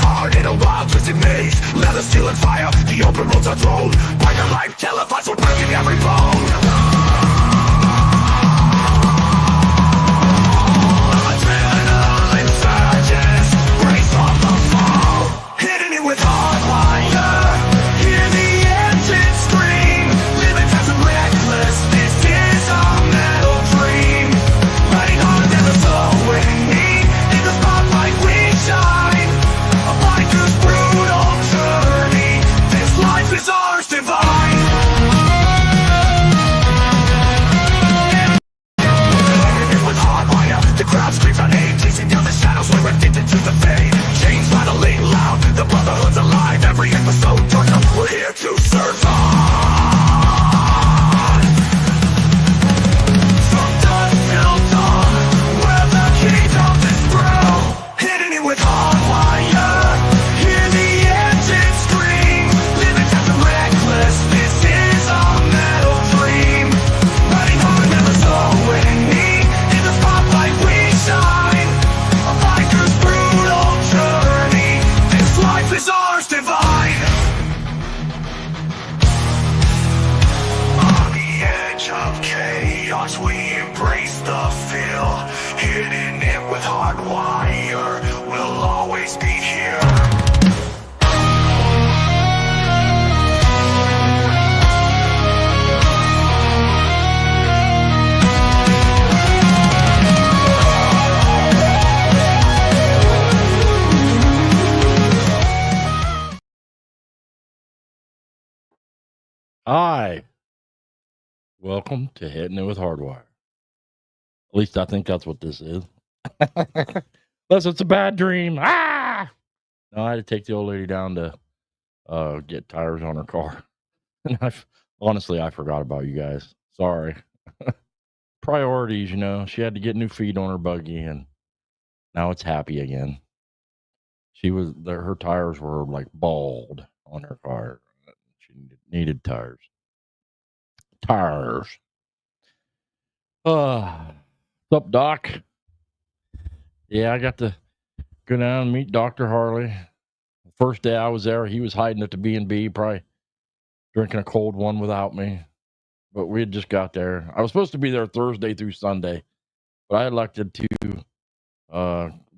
heart in a wild twisted maze. Leather, steel, and fire, the open roads are thrown. By your life televised, we're breaking every bone. Adrenaline surges, brace from the fall. Hitting it with HardWire. Hear the engine scream. Living fast and reckless, this is our metal dream. Riding hard, never slowing. In the spotlight we shine. A biker's brutal journey. This life is ours divine. With HardWire, the crowd screams our name. Chasing down the shadows, we're addicted to the fame. Chains rattling loud, the brotherhood's alive. Every episode turns up, we're here to survive. From dusk till dawn, where the kingdom is through. Hitting it with HardWire. Hear the engine scream. Living fast and reckless, this is our metal dream. Riding hard, never slowing. In the spotlight we shine. A biker's brutal journey. This life is ours divine. On the edge of chaos, we embrace the feel. Hitting it with HardWire. We'll always be here. Hi, welcome to Hittin It with HardWire. At least I think that's what this is. Unless it's a bad dream. Ah! No, I had to take the old lady down to get tires on her car. And honestly, I forgot about you guys. Sorry. Priorities, you know. She had to get new feet on her buggy, and now it's happy again. Her tires were like bald on her car. She needed tires. What's up, Doc? Yeah, I got to go down and meet Dr. Harley. The first day I was there, he was hiding at the B&B, probably drinking a cold one without me. But we had just got there. I was supposed to be there Thursday through Sunday, but I elected to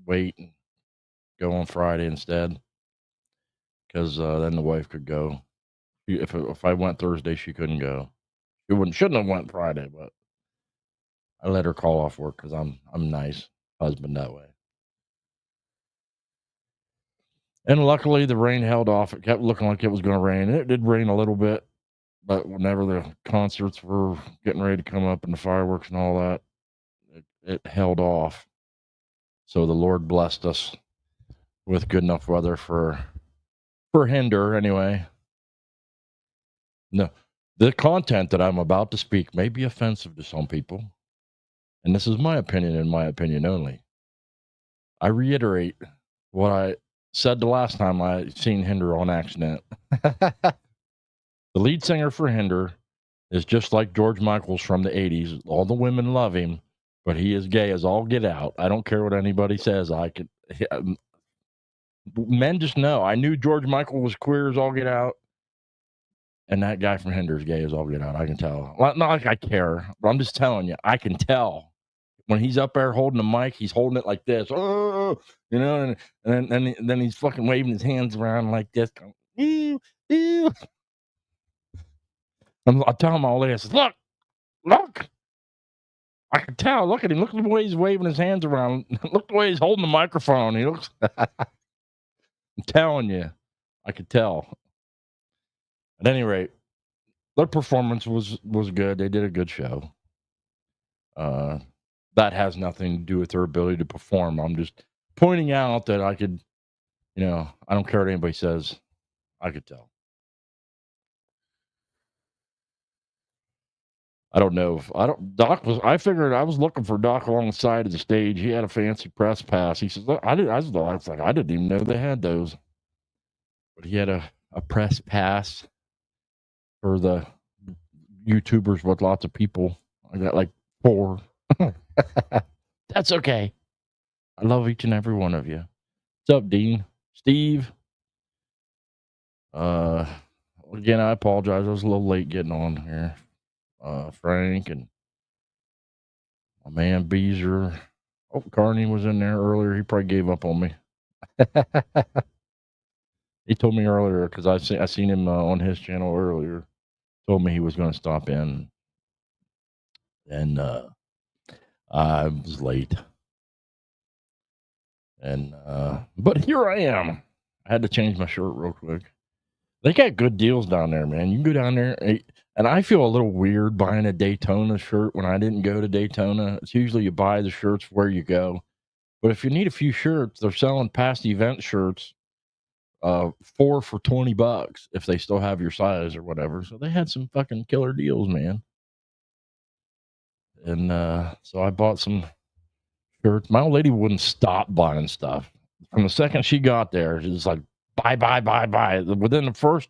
wait and go on Friday instead, because then the wife could go. If I went Thursday, she couldn't go. Shouldn't have went Friday, but I let her call off work because I'm a nice husband that way. And luckily, the rain held off. It kept looking like it was going to rain. It did rain a little bit, but whenever the concerts were getting ready to come up and the fireworks and all that, it held off. So the Lord blessed us with good enough weather for Hinder anyway. No, the content that I'm about to speak may be offensive to some people, and this is my opinion and my opinion only. I reiterate what I said the last time I seen Hinder on accident. The lead singer for Hinder is just like George Michael's from the 80s. All the women love him, but he is gay as all get out. I don't care what anybody says. Men just know. I knew George Michael was queer as all get out. And that guy from Hinder is gay as all get out. I can tell. Well, not like I care, but I'm just telling you, I can tell. When he's up there holding the mic, he's holding it like this. Oh, you know, and then he's fucking waving his hands around like this. Going, ew, ew. I tell him all this. Look. I can tell. Look at him. Look at the way he's waving his hands around. Look the way he's holding the microphone. He looks. I'm telling you, I could tell. At any rate, their performance was good. They did a good show. That has nothing to do with their ability to perform. I'm just pointing out that I could, I don't care what anybody says. I could tell. I don't know if I figured I was looking for Doc along the side of the stage. He had a fancy press pass. He says, I was like, I didn't even know they had those. But he had a press pass for the YouTubers with lots of people. I got like 4. That's okay. I love each and every one of you. What's up, Dean? Steve. Uh, again, I apologize. I was a little late getting on here. Frank and my man Beezer. Oh, Carney was in there earlier. He probably gave up on me. He told me earlier because I seen him on his channel earlier. Told me he was going to stop in, and I was late. And but here I am. I had to change my shirt real quick. They got good deals down there, man. You can go down there, and I feel a little weird buying a Daytona shirt when I didn't go to Daytona. It's usually you buy the shirts where you go. But if you need a few shirts, they're selling past event shirts, 4 for $20 if they still have your size or whatever. So they had some fucking killer deals, man. And so I bought some shirts. My old lady wouldn't stop buying stuff. From the second she got there, she was like, buy, buy, buy, buy. Within the first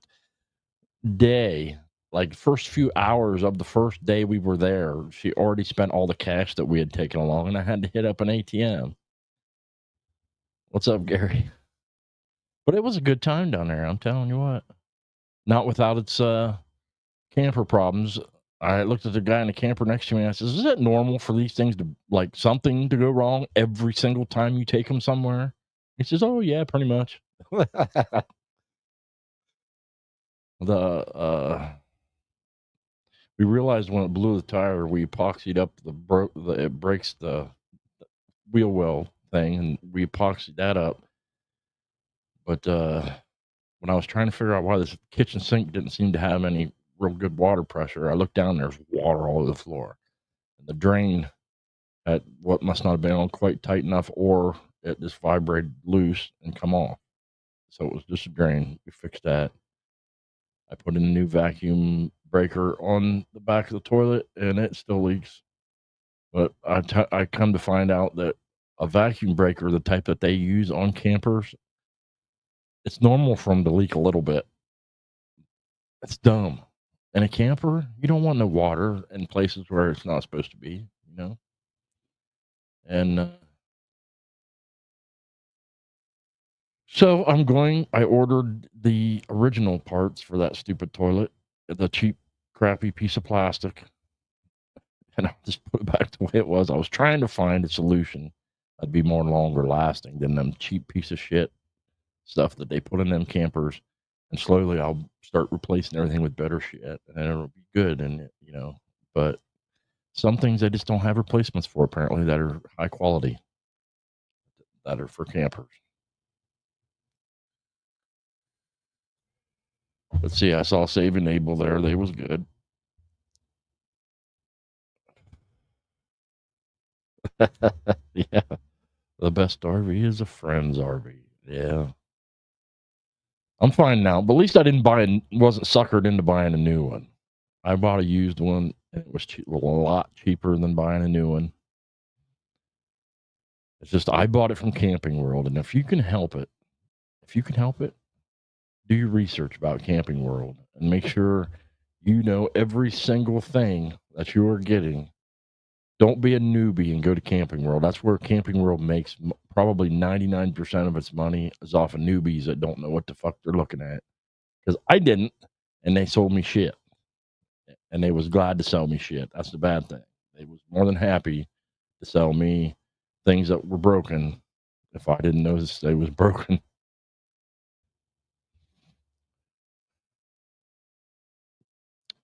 day, like first few hours of the first day we were there, she already spent all the cash that we had taken along, and I had to hit up an ATM. What's up, Gary? But it was a good time down there, I'm telling you what. Not without its camper problems. I looked at the guy in the camper next to me and I says, is it normal for these things to, like, something to go wrong every single time you take them somewhere? He says, oh, yeah, pretty much. We realized when it blew the tire, we epoxied up it breaks the wheel well thing, and we epoxied that up. But when I was trying to figure out why this kitchen sink didn't seem to have any real good water pressure, I looked down, there's water all over the floor. And the drain at what must not have been on quite tight enough, or it just vibrated loose and come off. So it was just a drain. We fixed that. I put in a new vacuum breaker on the back of the toilet, and it still leaks. But I come to find out that a vacuum breaker, the type that they use on campers, it's normal for them to leak a little bit. It's dumb. In a camper, you don't want no water in places where it's not supposed to be, you know? And so I ordered the original parts for that stupid toilet, the cheap, crappy piece of plastic, and I just put it back the way it was. I was trying to find a solution that'd be more longer lasting than them cheap piece of shit stuff that they put in them campers. And slowly I'll start replacing everything with better shit, and it'll be good. And, you know, but some things they just don't have replacements for, apparently, that are high quality, that are for campers. Let's see, I saw Save Enable there. They was good. Yeah. The best RV is a friend's RV. Yeah. I'm fine now, but at least I wasn't suckered into buying a new one. I bought a used one, and it was a lot cheaper than buying a new one. It's just I bought it from Camping World, and if you can help it, do your research about Camping World and make sure you know every single thing that you are getting. Don't be a newbie and go to Camping World. That's where Camping World makes probably 99% of its money is off of newbies that don't know what the fuck they're looking at. Because I didn't, and they sold me shit. And they was glad to sell me shit. That's the bad thing. They was more than happy to sell me things that were broken if I didn't notice they was broken.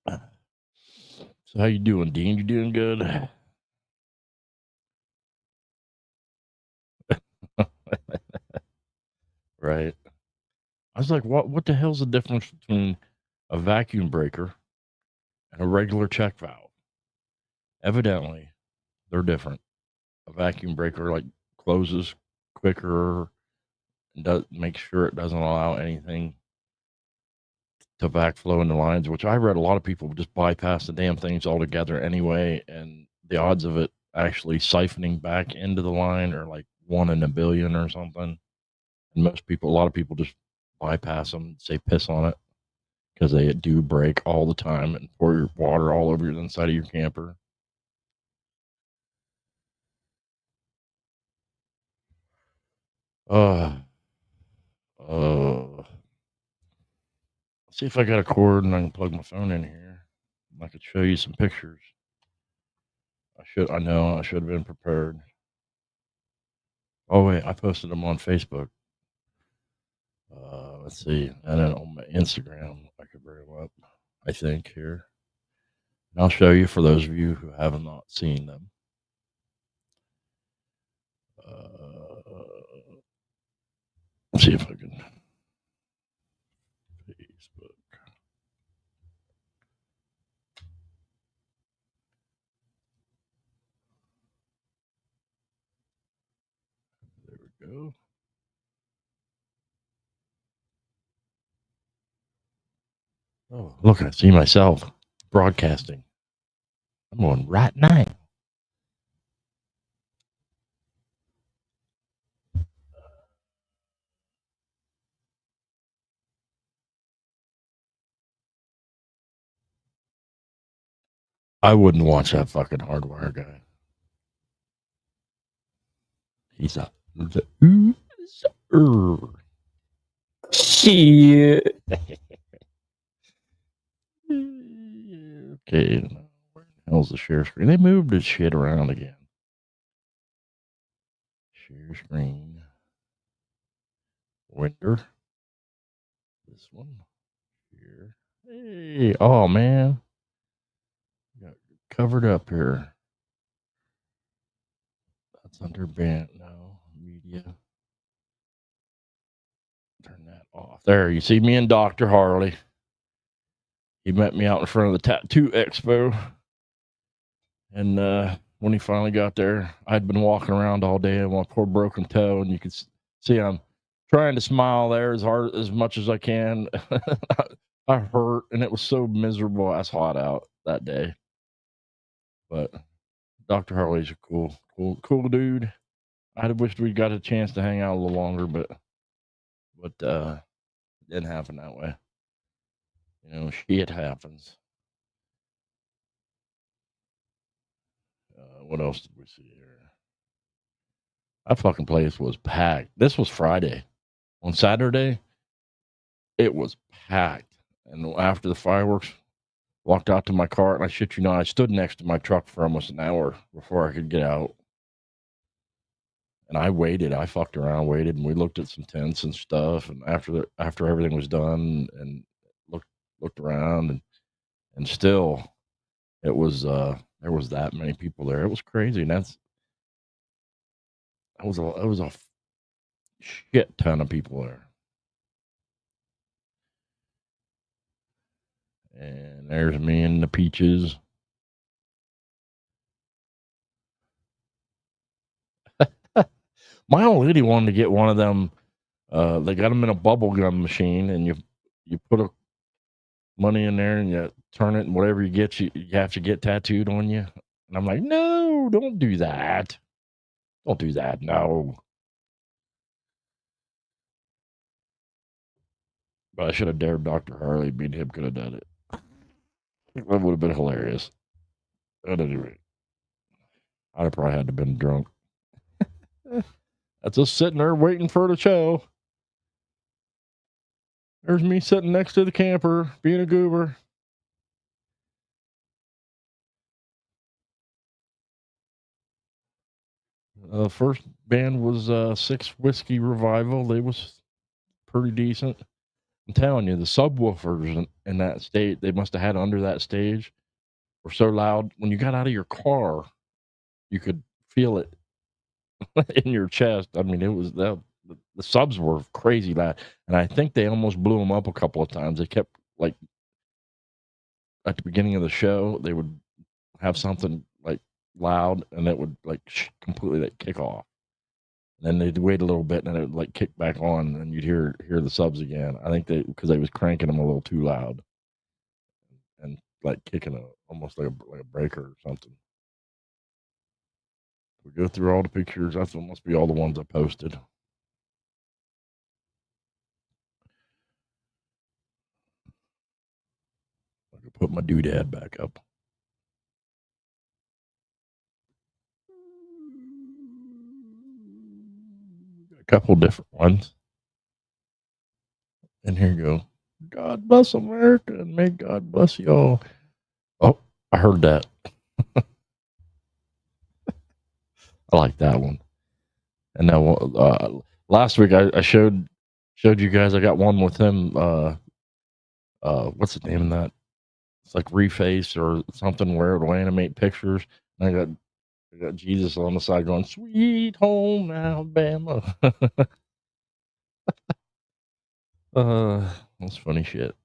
So how you doing, Dean? You doing good? Right. I was like, what the hell's the difference between a vacuum breaker and a regular check valve? Evidently, they're different. A vacuum breaker like closes quicker and does make sure it doesn't allow anything to backflow in the lines, which I read a lot of people just bypass the damn things altogether anyway, and the odds of it actually siphoning back into the line are like 1 in a billion or something. And a lot of people just bypass them, say piss on it, because they do break all the time and pour your water all over the inside of your camper. Uh, See if I got a cord and I can plug my phone in here. I could show you some pictures. I know I should have been prepared. Oh wait, I posted them on Facebook. Let's see, and then on my Instagram, I could bring them up. I think here, and I'll show you for those of you who have not seen them. Let's see if I can. Facebook. There we go. Oh, look, I see myself broadcasting. I'm on right now. I wouldn't watch that fucking HardWire guy. He's a shit. Okay, where the hell's the share screen? They moved this shit around again. Share screen. Winter. This one. Here. Hey, oh man. Got covered up here. That's under band. No, media. Turn that off. There, you see me and Dr. Harley. He met me out in front of the Tattoo Expo. And when he finally got there, I'd been walking around all day on my poor broken toe, and you could see I'm trying to smile there as much as I can. I hurt, and it was so miserable. It's hot out that day. But Dr. Harley's a cool dude. I wished we got a chance to hang out a little longer, but it didn't happen that way. You know, shit happens. What else did we see here? That fucking place was packed. This was Friday. On Saturday, it was packed. And after the fireworks, walked out to my car, and I shit you not, I stood next to my truck for almost an hour before I could get out. And I waited. I fucked around, waited, and we looked at some tents and stuff. And after everything was done, and looked around, and still, it was there was that many people there. It was crazy, and it was a shit ton of people there. And there's me and the peaches. My old lady wanted to get one of them. They got them in a bubble gum machine, and you put a money in there, and you turn it, and whatever you get, you have to get tattooed on you. And I'm like, no, don't do that. Don't do that. No. But I should have dared Dr. Harley. Me and him could have done it. That would have been hilarious. At any rate, I'd have probably had to have been drunk. That's just sitting there waiting for the show. There's me sitting next to the camper, being a goober. First band was Six Whiskey Revival. They was pretty decent. I'm telling you, the subwoofers in that state, they must have had under that stage, were so loud. When you got out of your car, you could feel it in your chest. I mean, it was the subs were crazy loud, and I think they almost blew them up a couple of times. They kept, like, at the beginning of the show, they would have something like loud, and it would like completely like kick off. And then they'd wait a little bit, and then it would like kick back on, and you'd hear the subs again. I think because they was cranking them a little too loud, and like kicking almost like a breaker or something. We go through all the pictures. That must be all the ones I posted. I could put my doodad back up. A couple different ones. And here you go. God bless America and may God bless y'all. Oh, I heard that. I like that one. And now, last week I showed you guys. I got one with him. What's the name of that? It's like Reface or something where it'll animate pictures. And I got Jesus on the side going, "Sweet home Alabama." That's funny shit.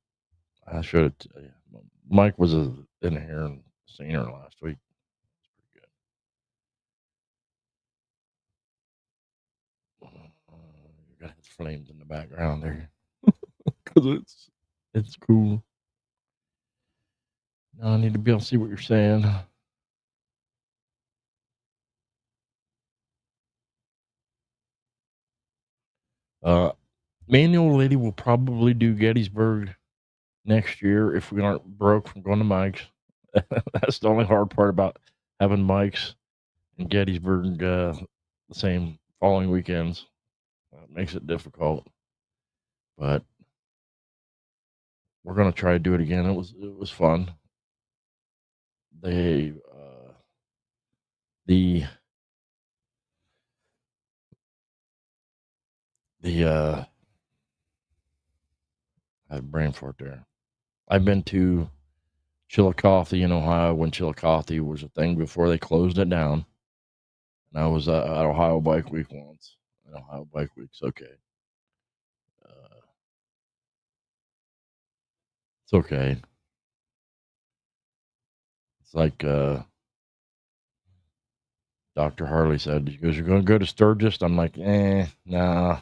I showed it to you. Mike was in here and seen her last week. It's pretty good. You got his flames in the background there because it's cool. Now I need to be able to see what you're saying. Uh, Manual Lady will probably do Gettysburg next year if we aren't broke from going to Mike's. That's the only hard part about having Mike's and Gettysburg the same following weekends. It makes it difficult, but we're gonna try to do it again. It was fun. They the I had a brain fart there. I've been to Chillicothe in Ohio when Chillicothe was a thing before they closed it down. And I was at Ohio Bike Week once. And Ohio Bike Week's okay. It's okay. It's like Dr. Harley said, he goes, "You're going to go to Sturgis?" I'm like, nah.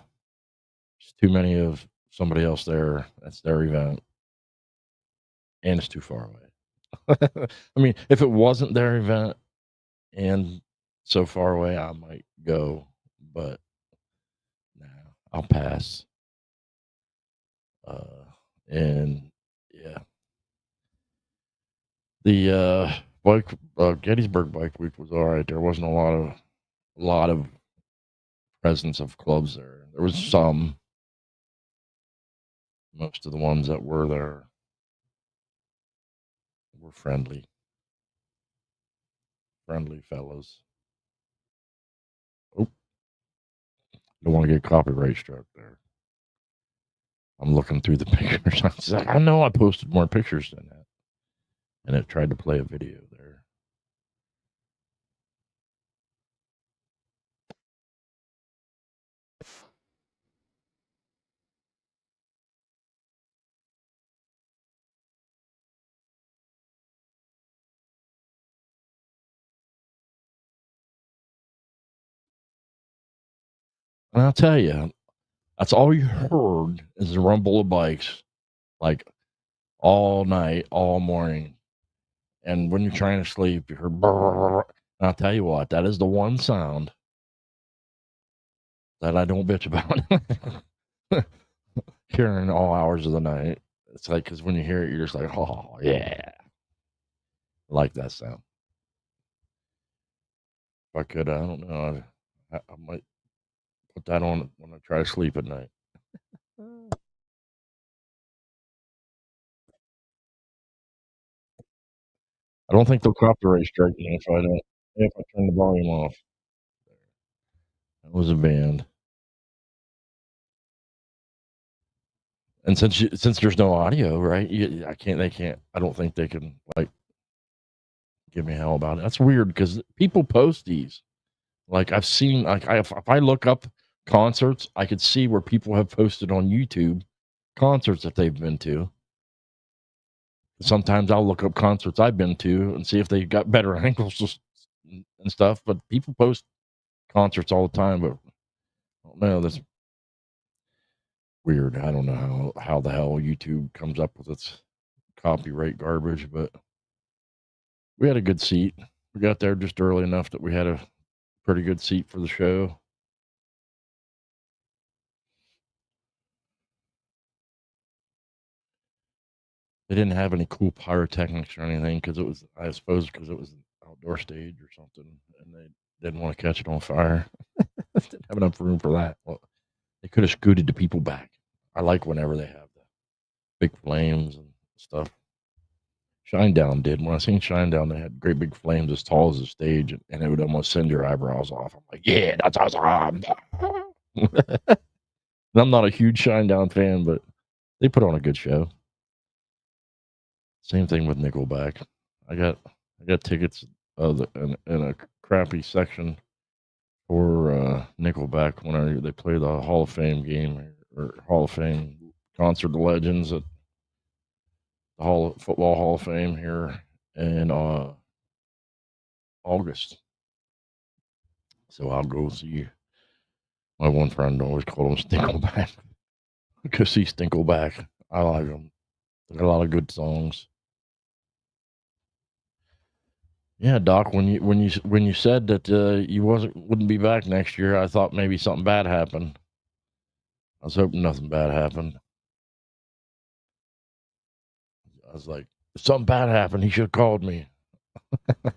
There's too many of somebody else there. That's their event. And it's too far away. I mean, if it wasn't their event and so far away, I might go. But nah, I'll pass. And yeah, the bike Gettysburg Bike Week was all right. There wasn't a lot of presence of clubs there. There was some. Most of the ones that were there were friendly fellows. Oh, don't want to get copyright struck there. I'm looking through the pictures. I know I posted more pictures than that, and it tried to play a video there. And I'll tell you, that's all you heard is the rumble of bikes, like all night, all morning. And when you're trying to sleep, you heard. Brrr. And I'll tell you what, that is the one sound that I don't bitch about. Hearing all hours of the night. It's like, because when you hear it, you're just like, oh, yeah. I like that sound. If I could, I don't know. I might put that on when I try to sleep at night. I don't think they'll copyright strike me if I turn the volume off. That was a band. And since there's no audio, right? They can't. I don't think they can like give me hell about it. That's weird because people post these. Like I've seen, like if I look up concerts, I could see where people have posted on YouTube concerts that they've been to. Sometimes I'll look up concerts I've been to and see if they got better angles and stuff. But people post concerts all the time. But I don't know, that's weird. I don't know how the hell YouTube comes up with its copyright garbage, but we had a good seat. We got there just early enough that we had a pretty good seat for the show. They didn't have any cool pyrotechnics or anything because it was, I suppose, because it was an outdoor stage or something, and they didn't want to catch it on fire. Didn't have enough room for that. Well, they could have scooted the people back. I like whenever they have that. big flames and stuff. Shinedown did. When I seen Shinedown, they had great big flames as tall as the stage, and it would almost send your eyebrows off. I'm like, yeah, that's awesome. I'm not a huge Shinedown fan, but they put on a good show. Same thing with Nickelback. I got tickets in a crappy section for Nickelback when they play the Hall of Fame game or Hall of Fame concert of legends at the Football Hall of Fame here in August. So I'll go see my one friend always called him Stinkleback because he's Stinkleback. I like him. They got a lot of good songs. Yeah, Doc. When you said that you wouldn't be back next year, I thought maybe something bad happened. I was hoping nothing bad happened. I was like, if something bad happened, he should have called me.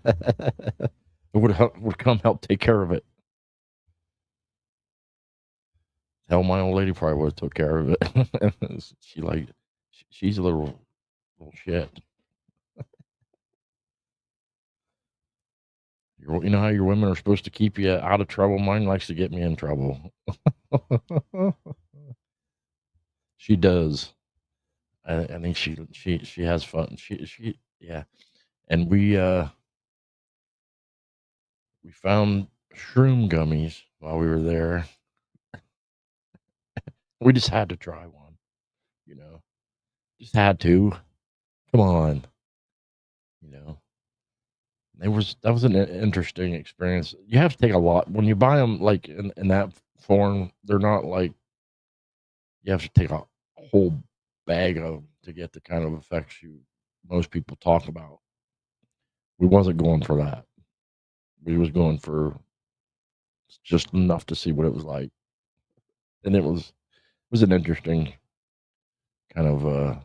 It would come help take care of it. Hell, my old lady probably would have took care of it. She's a little shit. You know how your women are supposed to keep you out of trouble? Mine likes to get me in trouble. She does. I think she has fun. She yeah. And we found shroom gummies while we were there. We just had to try one, you know. Just had to. Come on, you know. That was an interesting experience. You have to take a lot when you buy them like in that form. They're not like you have to take a whole bag of 'em to get the kind of effects most people talk about. We wasn't going for that. We was going for just enough to see what it was like, and it was an interesting kind of I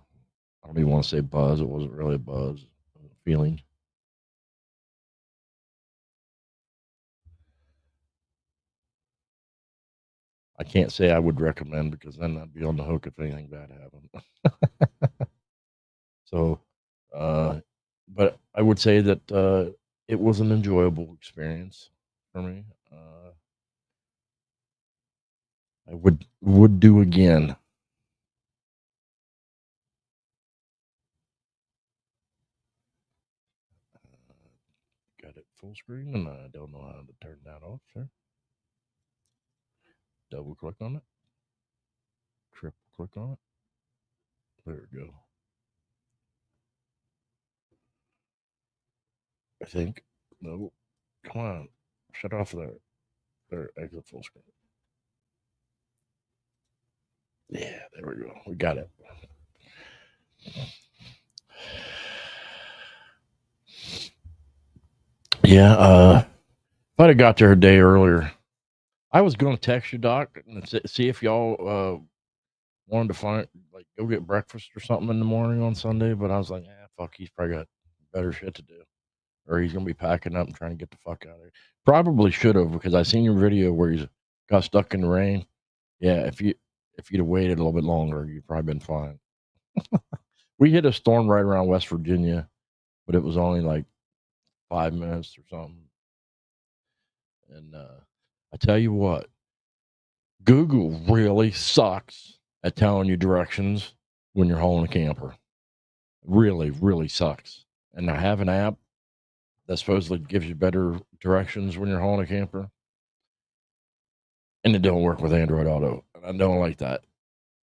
don't even want to say buzz. It wasn't really a buzz. It was a feeling. I can't say I would recommend because then I'd be on the hook if anything bad happened. So, uh, but I would say that it was an enjoyable experience for me. I would do again. Got it full screen, and I don't know how to turn that off. Sir, double click on it, triple click on it. There we go. I think. No, come on, shut off there. There, exit full screen. Yeah, there we go. We got it. Yeah, if I'd have got there a day earlier, I was going to text you, Doc, and see if y'all wanted to go get breakfast or something in the morning on Sunday. But I was like, fuck, he's probably got better shit to do, or he's gonna be packing up and trying to get the fuck out of here. Probably should have because I seen your video where he's got stuck in the rain. Yeah, if you'd have waited a little bit longer, you'd probably been fine. We hit a storm right around West Virginia, but it was only like 5 minutes or something. And I tell you what, Google really sucks at telling you directions when you're hauling a camper. Really, really sucks. And I have an app that supposedly gives you better directions when you're hauling a camper, and it don't work with Android Auto. And I don't like that.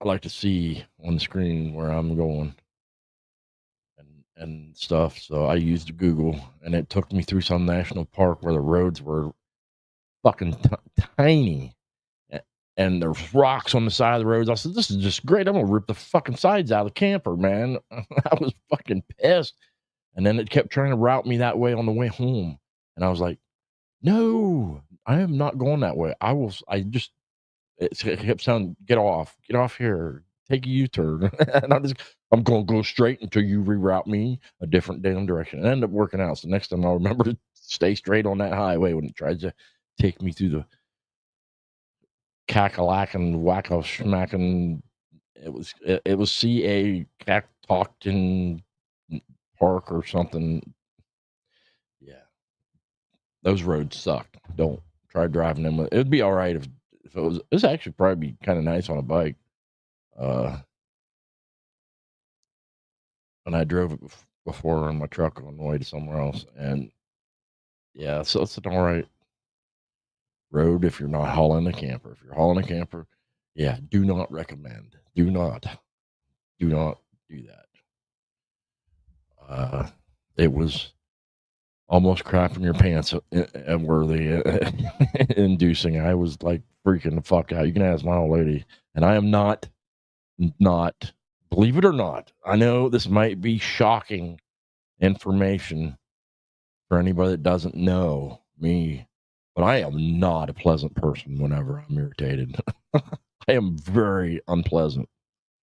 I like to see on the screen where I'm going and stuff. So I used Google, and it took me through some national park where the roads were fucking tiny. And there's rocks on the side of the roads. I said, this is just great. I'm going to rip the fucking sides out of the camper, man. I was fucking pissed. And then it kept trying to route me that way on the way home. And I was like, no, I am not going that way. It kept sounding, get off here, take a U-turn. And I'm going to go straight until you reroute me a different damn direction. It ended up working out. So next time I'll remember to stay straight on that highway when it tries to take me through the cackalack and wacko smacking it was CA Cactocton Park or something. Yeah, those roads suck. Don't try driving them. It'd be all right if it was. This actually probably be kind of nice on a bike. And I drove it before in my truck on the way to somewhere else, and yeah, so it's an all right road if you're not hauling a camper. If you're hauling a camper, yeah, do not recommend. Do not do that. It was almost crapping your pants worthy inducing. I was like freaking the fuck out. You can ask my old lady, and I am not believe it or not. I know this might be shocking information for anybody that doesn't know me, but I am not a pleasant person whenever I'm irritated. I am very unpleasant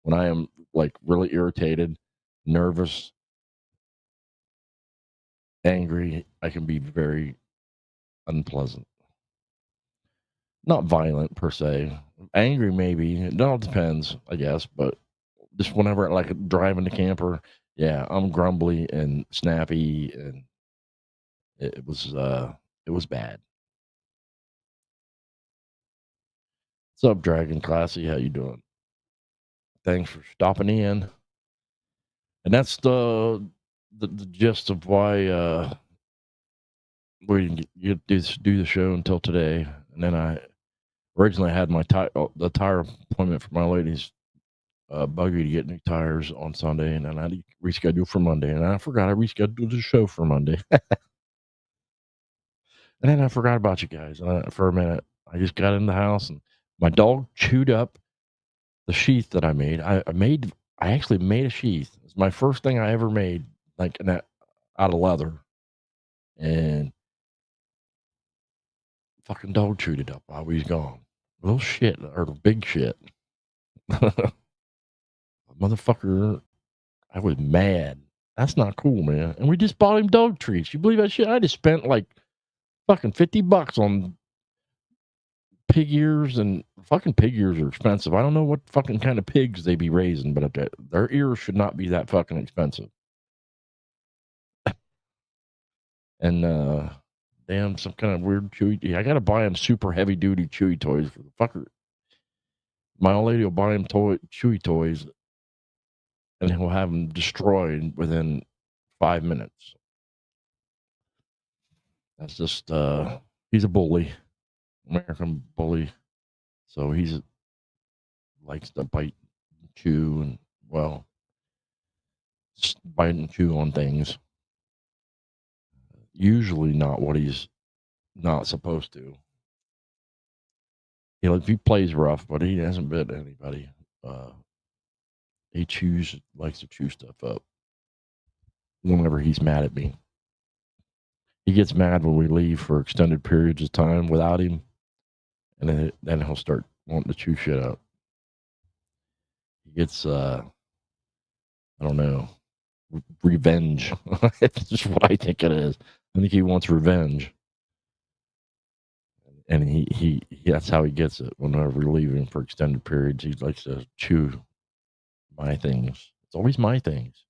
when I am like really irritated, nervous, angry. I can be very unpleasant. Not violent per se. Angry maybe. It all depends, I guess, but just whenever like driving the camper, yeah, I'm grumbly and snappy and it was bad. What's up, Dragon Classy? How you doing? Thanks for stopping in. And that's the gist of why we didn't do the show until today. And then I originally had my the tire appointment for my lady's buggy to get new tires on Sunday, and then I had to reschedule for Monday, and I forgot I rescheduled the show for Monday. And then I forgot about you guys for a minute. I just got in the house, and my dog chewed up the sheath that I made. I actually made a sheath. It's my first thing I ever made, like out of leather, and fucking dog chewed it up while we was gone. Little shit or big shit. Motherfucker, I was mad. That's not cool, man. And we just bought him dog treats. You believe that shit? I just spent like fucking $50 on pig ears, and fucking pig ears are expensive. I don't know what fucking kind of pigs they be raising, but their ears should not be that fucking expensive. And damn, some kind of weird chewy. I gotta buy him super heavy duty chewy toys for the fucker. My old lady will buy him chewy toys, and he'll have them destroyed within 5 minutes. That's just he's a bully, American bully. So he's likes to bite, and chew, and well, bite and chew on things. Usually not what he's not supposed to. He plays rough, but he hasn't bit anybody. He likes to chew stuff up whenever he's mad at me. He gets mad when we leave for extended periods of time without him, and then he'll start wanting to chew shit up. He gets, I don't know, revenge. It's just what I think it is. I think he wants revenge. And he that's how he gets it. Whenever we're leaving for extended periods, he likes to chew my things. It's always my things.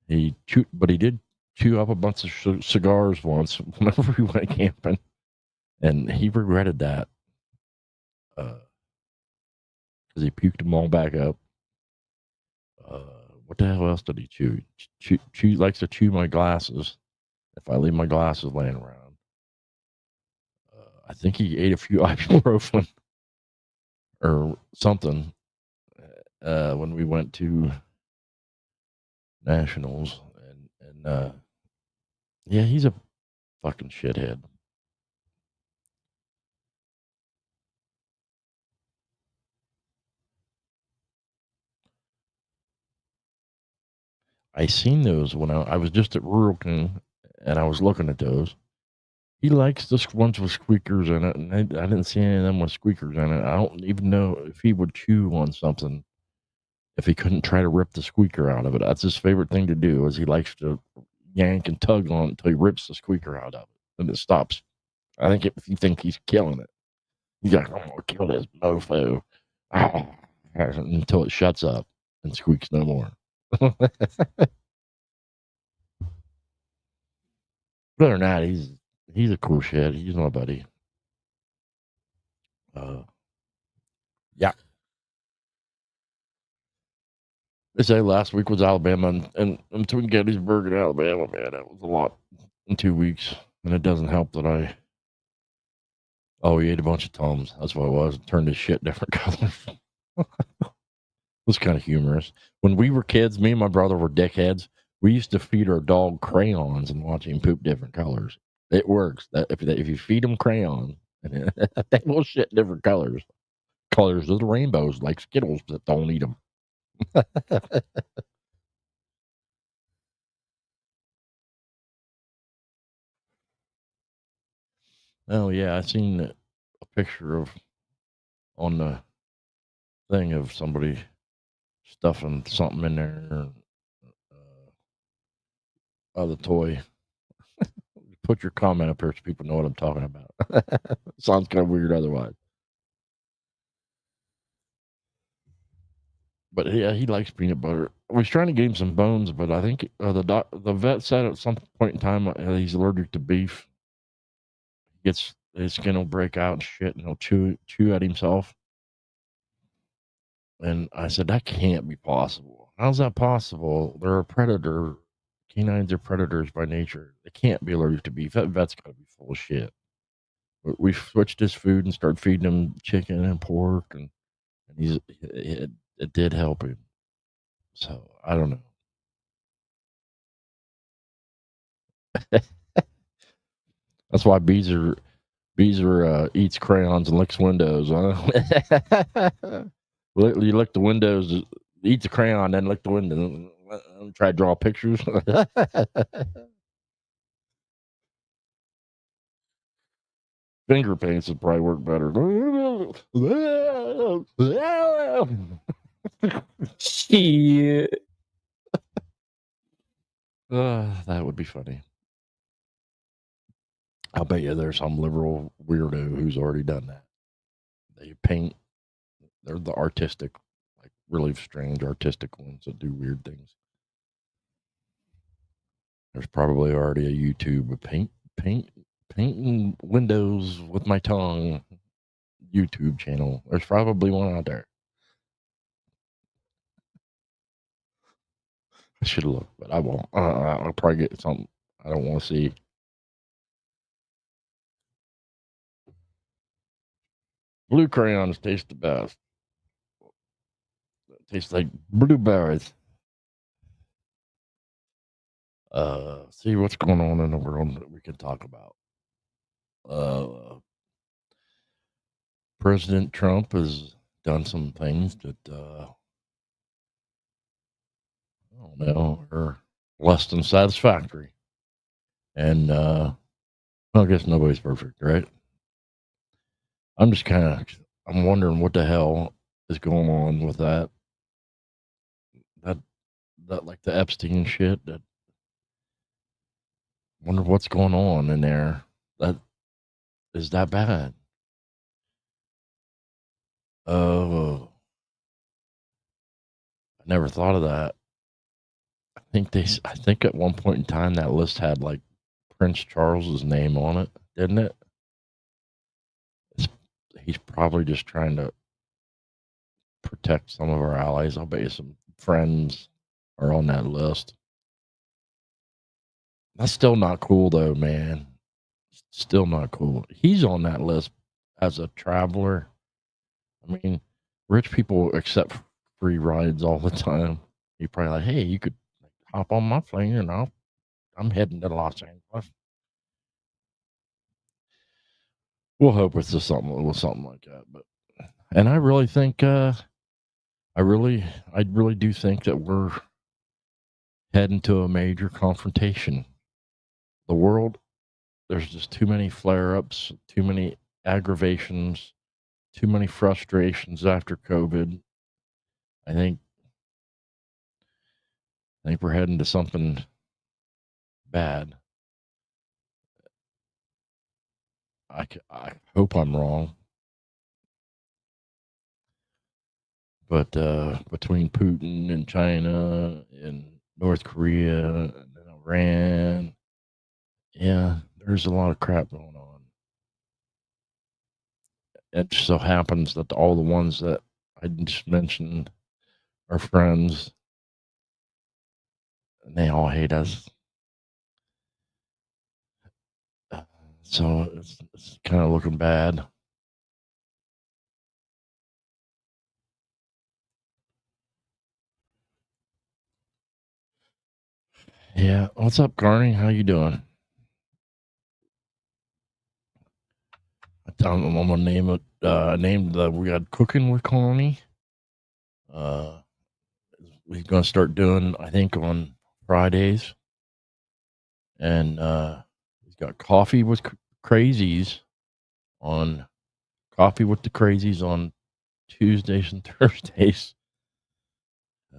But he did chew up a bunch of cigars once whenever we went camping, and he regretted that because he puked them all back up. What the hell else did he chew? Likes to chew my glasses if I leave my glasses laying around. I think he ate a few ibuprofen or something when we went to nationals, and yeah, he's a fucking shithead. I seen those when I was just at Rural King, and I was looking at those. He likes the ones with squeakers in it, and I didn't see any of them with squeakers in it. I don't even know if he would chew on something if he couldn't try to rip the squeaker out of it. That's his favorite thing to do, is he likes to yank and tug on it until he rips the squeaker out of it, and it stops. I think if you think he's killing it, he's like, I'm gonna kill this mofo. Ah. until it shuts up and squeaks no more. Other than that, he's a cool shit. He's my buddy. Yeah. They say last week was Alabama, and between Gettysburg and Alabama, man, that was a lot in 2 weeks. And it doesn't help that he ate a bunch of Tums. That's what it was. Turned his shit different colors. It was kind of humorous. When we were kids, me and my brother were dickheads. We used to feed our dog crayons and watch him poop different colors. It works. If you feed them crayons, they will shit different colors. Colors of the rainbows, like Skittles, but don't eat them. Oh yeah, I seen a picture of on the thing of somebody stuffing something in there. The toy. Put your comment up here so people know what I'm talking about. Sounds kind of weird otherwise. But yeah, he likes peanut butter. I was trying to get him some bones, but I think the vet said at some point in time he's allergic to beef. His skin will break out and shit, and he'll chew at himself. And I said that can't be possible. How's that possible? They're a predator. Canines are predators by nature. They can't be allergic to beef. That vet's got to be full of shit. We switched his food and started feeding him chicken and pork, and it did help him. So I don't know. That's why Beezer eats crayons and licks windows. Huh? You lick the windows, eat the crayon, then lick the window. Try to draw pictures. Finger paints would probably work better. Shit. That would be funny. I'll bet you there's some liberal weirdo who's already done that. They paint. They're the artistic, like really strange artistic ones that do weird things. There's probably already a YouTube of painting windows with my tongue YouTube channel. There's probably one out there. I should look, but I won't. I'll probably get something I don't want to see. Blue crayons taste the best. Tastes like blueberries. See what's going on in the world that we can talk about. President Trump has done some things that I don't know are less than satisfactory, and I guess nobody's perfect, right? I'm just I'm wondering what the hell is going on with that like the Epstein shit. That wonder what's going on in there. That is that bad. Oh, I never thought of that. I think at one point in time that list had like Prince Charles's name on it, didn't it? It's, he's probably just trying to protect some of our allies. I'll bet you some friends are on that list. That's still not cool though, man. Still not cool. He's on that list as a traveler. I mean, rich people accept free rides all the time. You're probably like, hey, you could hop on my plane and I'm heading to Los Angeles. We'll hope it's just something like that. But and I really think I really do think that we're heading to a major confrontation. The world, there's just too many flare ups, too many aggravations, too many frustrations after COVID. I think we're heading to something bad. I hope I'm wrong. But between Putin and China and North Korea and Iran, yeah, there's a lot of crap going on. It just so happens that all the ones that I just mentioned are friends, and they all hate us. So it's kind of looking bad. Yeah. What's up, Carney? How you doing? I'm gonna name it. We got cooking with Carney. Uh, we're gonna start doing, I think, on Fridays, and he's got crazies on coffee with the crazies on Tuesdays and Thursdays.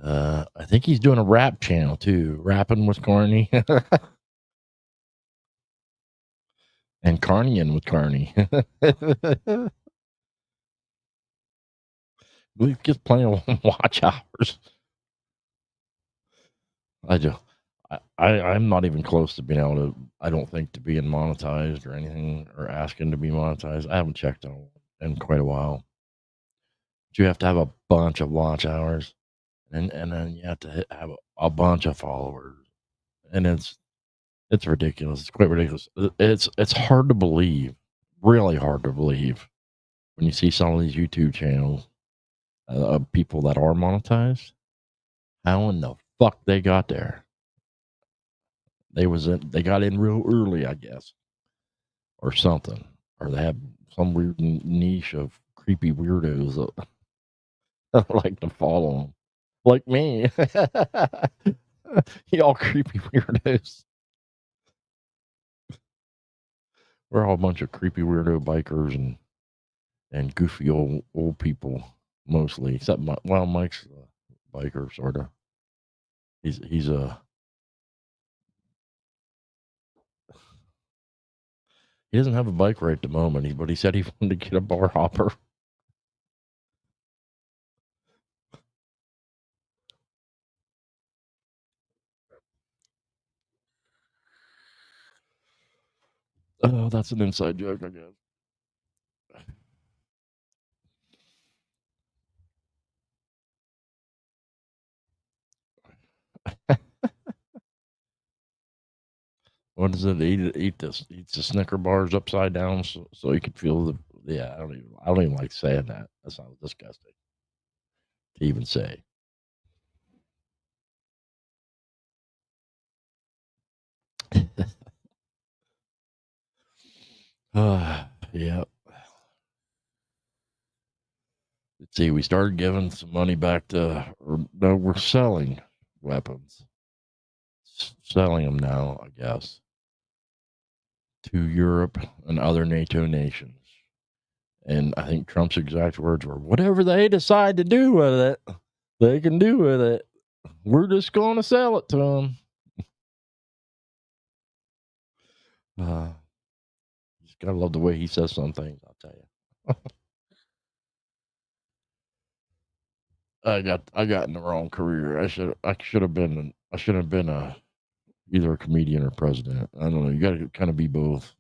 I think he's doing a rap channel too, rapping with Carney and Carneying with Carney. We get plenty of watch hours. I do. I'm not even close to being able to. I don't think to being monetized or anything or asking to be monetized. I haven't checked on in quite a while. But you have to have a bunch of watch hours, and then you have to have a bunch of followers, and it's ridiculous. It's quite ridiculous. It's hard to believe, really hard to believe, when you see some of these YouTube channels of people that are monetized. How in the fuck they got there? They got in real early, I guess, or something, or they have some weird niche of creepy weirdos that like to follow them, like me. Y'all creepy weirdos. We're all a bunch of creepy weirdo bikers and goofy old people mostly, except Mike's a biker sort of. He's a he doesn't have a bike right at the moment, but he said he wanted to get a bar hopper. Oh, that's an inside joke, I guess. What does it eat? Eats the Snicker bars upside down so you could feel the. Yeah, I don't even like saying that. That sounds disgusting to even say. Yeah. Let's see. We started giving some money back or no, we're selling weapons, selling them now, I guess, to Europe and other NATO nations. And I think Trump's exact words were, "Whatever they decide to do with it, they can do with it. We're just going to sell it to them." Just gotta love the way he says some things. I'll tell you. I got in the wrong career. I should have been either a comedian or president. I don't know. You got to kind of be both.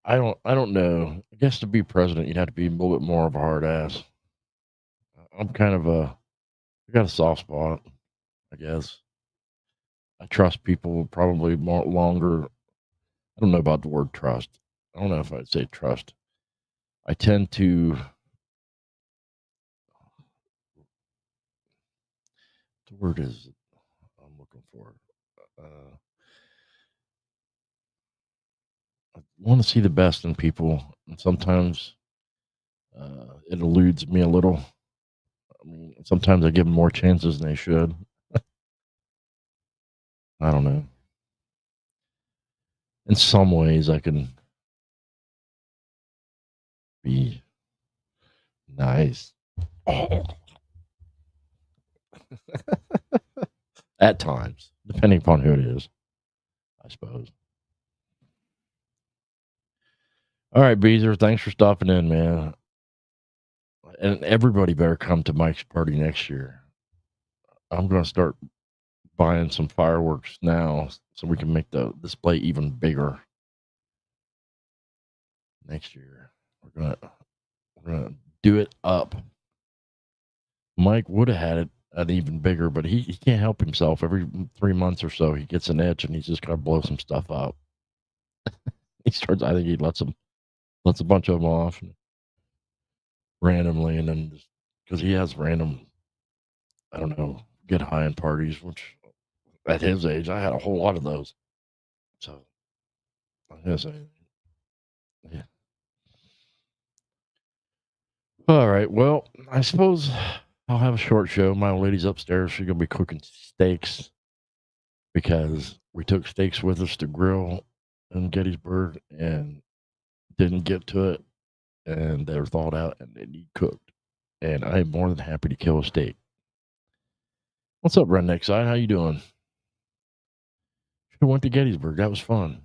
I don't know. I guess to be president, you'd have to be a little bit more of a hard ass. I'm kind of I got a soft spot, I guess. I trust people probably more longer. I don't know about the word trust. I don't know if I'd say trust. I tend to. The word is I'm looking for. Uh, I want to see the best in people, and sometimes it eludes me a little. I mean, sometimes I give them more chances than they should. I don't know. In some ways, I can be nice. At times, depending upon who it is, I suppose. All right, Beezer, thanks for stopping in, man. and everybody better come to Mike's party next year. I'm going to start buying some fireworks now so we can make the display even bigger next year. We're gonna do it up. Mike would have had it at even bigger, but he can't help himself. Every 3 months or so, he gets an itch and he's just got to blow some stuff out. I think he lets a bunch of them off randomly, and then because he has random, I don't know, get high in parties, which at his age, I had a whole lot of those. So, I guess yeah. All right. Well, I suppose I'll have a short show. My old lady's upstairs. She's going to be cooking steaks because we took steaks with us to grill in Gettysburg and didn't get to it. And they were thawed out and they need cooked. And I am more than happy to kill a steak. What's up, Redneck Side? How you doing? Should have went to Gettysburg. That was fun.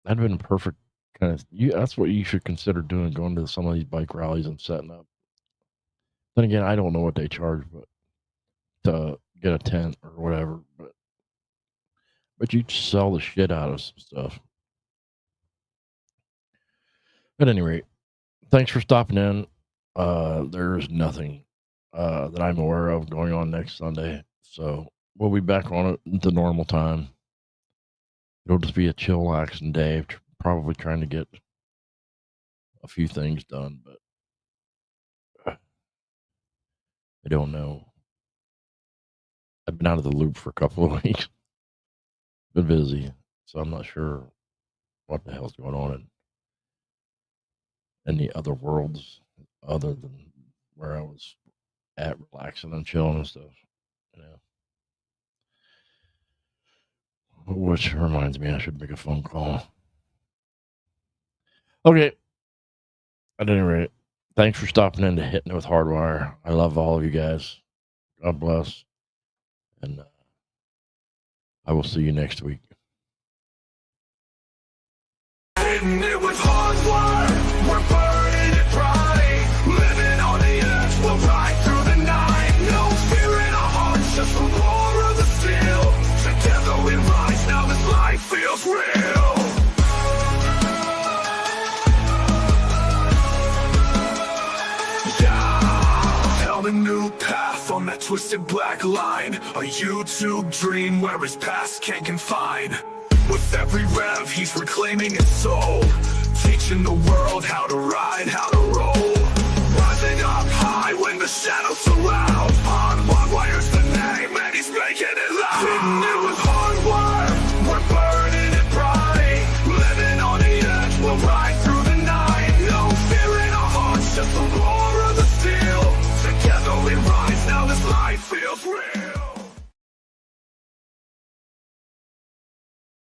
That'd have been a perfect kind of. That's what you should consider doing, going to some of these bike rallies and setting up. Then again, I don't know what they charge, but to get a tent or whatever. But you sell the shit out of some stuff. At any rate, thanks for stopping in. There's nothing that I'm aware of going on next Sunday, so we'll be back on it at the normal time. It'll just be a chillaxing day, probably trying to get a few things done, but I don't know. I've been out of the loop for a couple of weeks. Been busy, so I'm not sure what the hell's going on in the other worlds other than where I was at relaxing and chilling and stuff. You know. Which reminds me, I should make a phone call. Okay. At any rate, thanks for stopping in to Hittin It with HardWire. I love all of you guys. God bless. And I will see you next week. Hittin it with HardWire, we're burning it bright. Living on the edge, we'll ride through the night. No fear in our hearts, just the roar of the steel. Together we rise, now this life feels real. Yeah, held a new path on that twisted black line. A YouTube dream where his past can't confine. With every rev, he's reclaiming his soul, teaching the world how to ride, how to roll. Rising up high when the shadows surround.